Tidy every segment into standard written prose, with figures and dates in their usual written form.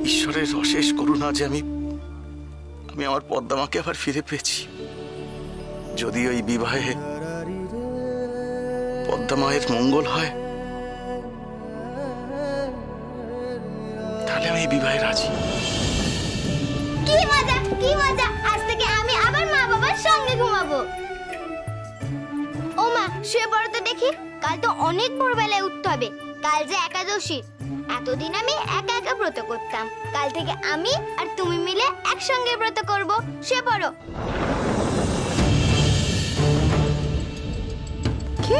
ঈশ্বরের অশেষ করুণা যে আমি আমার পদ্মামাকে আবার ফিরে পেয়েছি। যদি ওই বিবাহে পদ্মামায়ের মঙ্গল হয় তাহলে আমি এই বিবাহে রাজি। কি মজা, কি মজা! আজ থেকে আমি আবার মা বাবার সঙ্গে ঘুমাবো। ও মা, শুয়ে পড়ো তো দেখি। কাল তো অনেক ভোরবেলায় উঠতে হবে। কাল যে একাদশী। এতদিন আমি একা একা ব্রত করতাম। কাল থেকে আমি আর তুমি মিলে একসঙ্গে ব্রত করব। শুয়ে পড়ো। কি?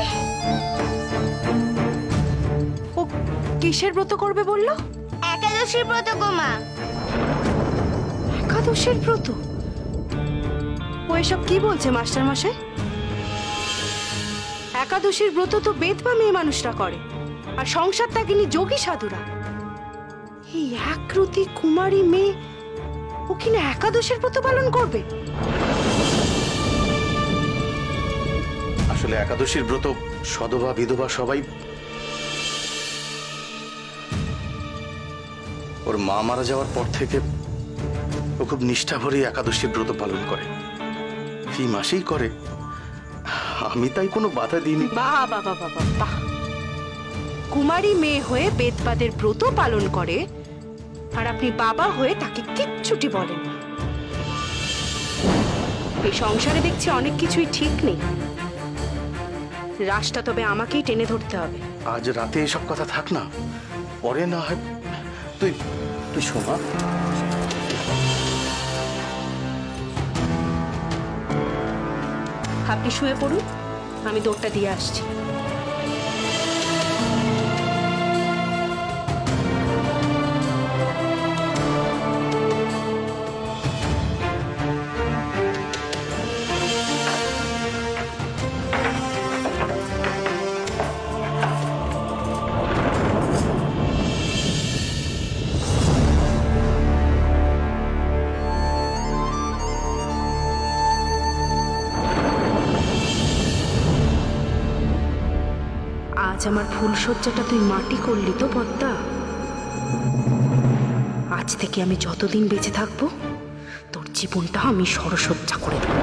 ও কিসের ব্রত করবে বললো? একাদশীর ব্রত গো মা। একাদশীর ব্রত? ও এসব কি বলছে মাস্টার মশাই? একাদশীর ব্রত তো বেদবা মেয়ে মানুষরা করে, আর সংসার ত্যাগিনী যোগী সাধুরা। এই একরতি কুমারী মেয়ে ও কিনা একাদশীর ব্রত পালন করবে? আসলে একাদশীর ব্রত সধবা বিধবা সবাই, ওর মা মারা যাওয়ার পর থেকে ও খুব নিষ্ঠা ভরে একাদশীর ব্রত পালন করে। ফি মাসেই করে। আমি তাই কোনো বাধা দিইনি। বাহ বাহ বাহ বাহ বাহ! কুমারী মেয়ে হয়ে বেদবাদের ব্রত পালন করে, আর আপনি বাবা হয়ে তাকে কিচ্ছুটি বলেন না। এই সংসারে দেখছি অনেক কিছুই ঠিক নেই। রাশটা তবে আমাকেই টেনে ধরতে হবে। আজ রাতে এসব কথা থাক না, পরে না হয়। তুই তুই শোনা, আপনি শুয়ে পড়ুন, আমি দৌড়টা দিয়ে আসছি। আজ আমার ফুলসজ্জাটা তুই মাটি করলি তো পদ্মা। আজ থেকে আমি যতদিন বেঁচে থাকবো তোর জীবনটা আমি সরসজ্জা করে দেবো।